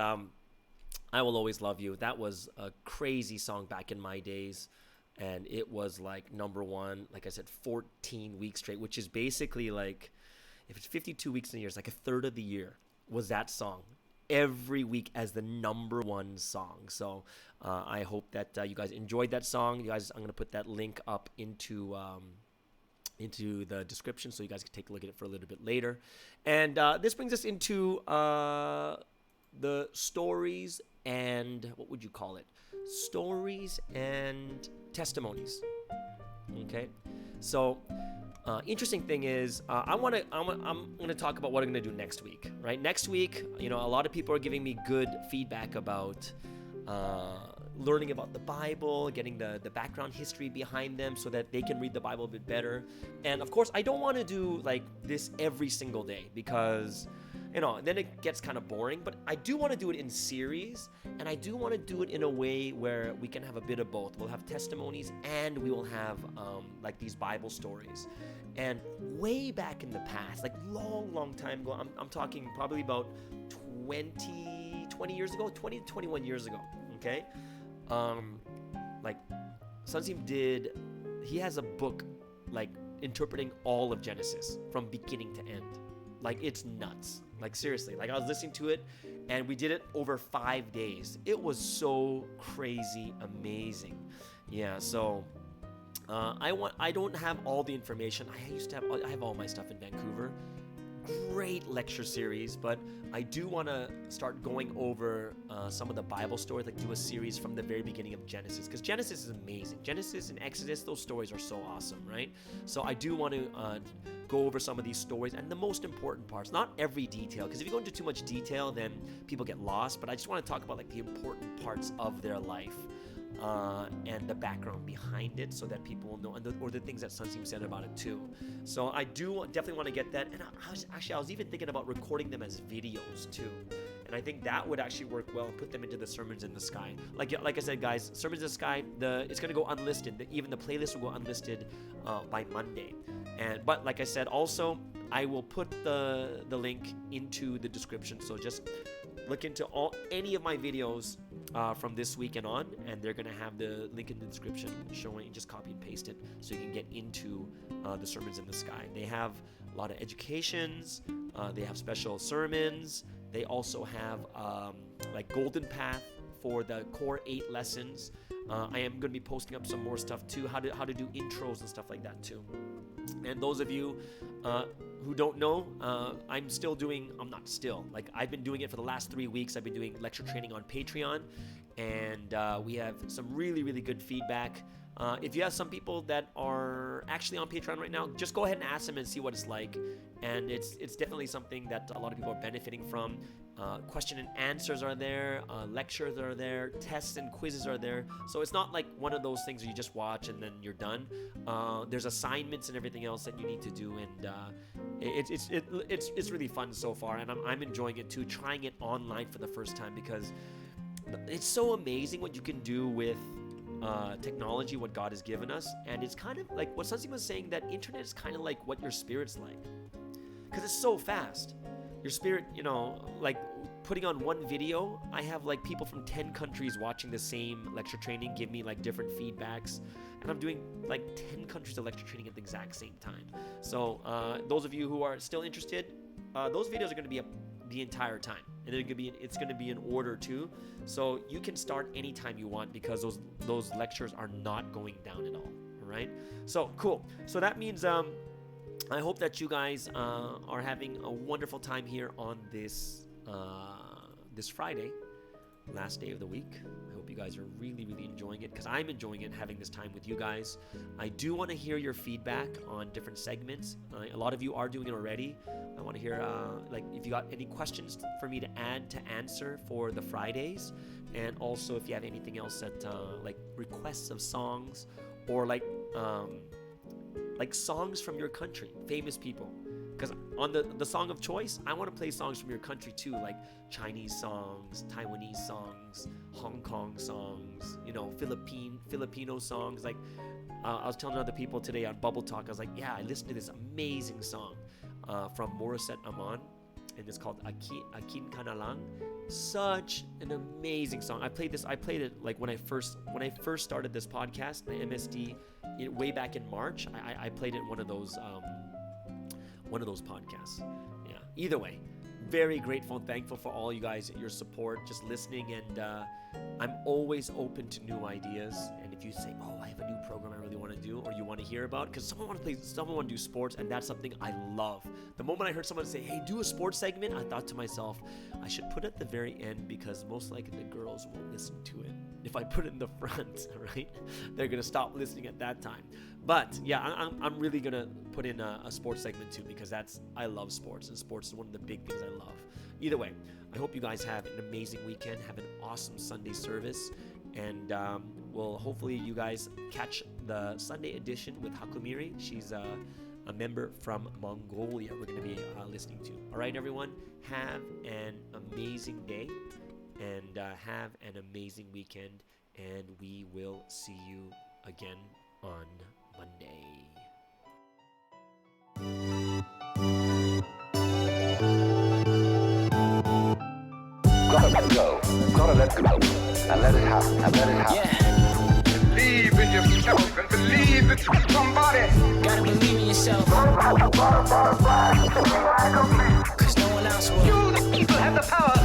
A: I Will Always Love You. That was a crazy song back in my days. And it was like number one, like I said, 14 weeks straight, which is basically like, if it's 52 weeks in a year, it's like a third of the year was that song every week as the number one song. So I hope that you guys enjoyed that song. You guys, I'm going to put that link up into the description so you guys can take a look at it for a little bit later. And this brings us into the stories and what would you call it? Stories and testimonies. Okay, so interesting thing is I'm gonna talk about what I'm gonna do next week. Right, next week, you know, a lot of people are giving me good feedback about learning about the Bible, getting the background history behind them so that they can read the Bible a bit better. And of course, I don't want to do like this every single day because, you know, then it gets kind of boring. But I do want to do it in series, and I do want to do it in a way where we can have a bit of both. We'll have testimonies and we will have like these Bible stories. And way back in the past, like long time ago, I'm talking probably about 20 years ago, 20 to 21 years ago, okay? Like Sunseem he has a book like interpreting all of Genesis from beginning to end. Like, it's nuts. Like, seriously, like I was listening to it and we did it over 5 days. It was so crazy amazing. Yeah, so I don't have all the information. I have all my stuff in Vancouver. Great lecture series, but I do want to start going over some of the Bible stories, like do a series from the very beginning of Genesis, because Genesis is amazing. Genesis and Exodus, those stories are so awesome, right? So I do want to go over some of these stories and the most important parts, not every detail, because if you go into too much detail, then people get lost, but I just want to talk about like the important parts of their life. And the background behind it so that people will know, or the things that Sunseem said about it too. So I do definitely want to get that. And I was even thinking about recording them as videos too. And I think that would actually work well. Put them into the Sermons in the Sky. Like I said, guys, Sermons in the Sky, it's going to go unlisted. Even the playlist will go unlisted by Monday. But like I said, also, I will put the link into the description. So just look into any of my videos from this week and on, and they're going to have the link in the description showing. Just copy and paste it so you can get into the Sermons in the Sky. They have a lot of educations. They have special sermons. They also have like Golden Path for the core 8 lessons. I am going to be posting up some more stuff too, how to do intros and stuff like that too. And those of you who don't know, I'm not still, like I've been doing it for the last 3 weeks. I've been doing lecture training on Patreon, and we have some really, really good feedback. If you have some people that are actually on Patreon right now, just go ahead and ask them and see what it's like. And it's definitely something that a lot of people are benefiting from. Question and answers are there, lectures are there, tests and quizzes are there. So it's not like one of those things where you just watch and then you're done. There's assignments and everything else that you need to do, and it's really fun so far. And I'm enjoying it too, trying it online for the first time, because it's so amazing what you can do with technology, what God has given us. And it's kind of like what Sunsi was saying, that internet is kind of like what your spirit's like, because it's so fast. Your spirit, like putting on one video, I have like people from 10 countries watching the same lecture training, give me like different feedbacks, and I'm doing like 10 countries of lecture training at the exact same time. So those of you who are still interested, those videos are going to be up the entire time, and it's going to be in order too, so you can start anytime you want, because those lectures are not going down at all. All right, so cool. So that means I hope that you guys are having a wonderful time here on this Friday, last day of the week. I hope you guys are really, really enjoying it, because I'm enjoying it, having this time with you guys. I do want to hear your feedback on different segments. A lot of you are doing it already. I want to hear like if you got any questions for me to add to answer for the Fridays, and also if you have anything else that like requests of songs, or like songs from your country, famous people. Because on the song of choice, I want to play songs from your country too, like Chinese songs, Taiwanese songs, Hong Kong songs, Filipino songs. Like I was telling other people today on Bubble Talk, I was like, yeah, I listened to this amazing song from Morissette Amon, and it's called Akin Kanalang. Such an amazing song. I played it like when I first started this podcast, the MSD, way back in March. I played it in one of those podcasts. Yeah. Either way, very grateful and thankful for all you guys, your support, just listening, and I'm always open to new ideas. And if you say, oh, I have a new program I really want to do, or you want to hear about, because someone want to do sports, and that's something I love. The moment I heard someone say, hey, do a sports segment, I thought to myself, I should put it at the very end, because most likely the girls won't listen to it. If I put it in the front, right, they're gonna stop listening at that time. But yeah, I'm really gonna put in a sports segment too, because I love sports, and sports is one of the big things I love. Either way, I hope you guys have an amazing weekend, have an awesome Sunday service, and well, hopefully you guys catch the Sunday edition with Hakumiri. She's a member from Mongolia we're going to be listening to. All right, everyone, have an amazing day, and have an amazing weekend, and we will see you again on Monday.
G: Gotta go. Gotta let go. And let it happen. And let it happen.
C: Yeah.
G: Believe in yourself and believe in somebody.
C: Gotta believe in yourself. Cause no one else will.
G: You have the power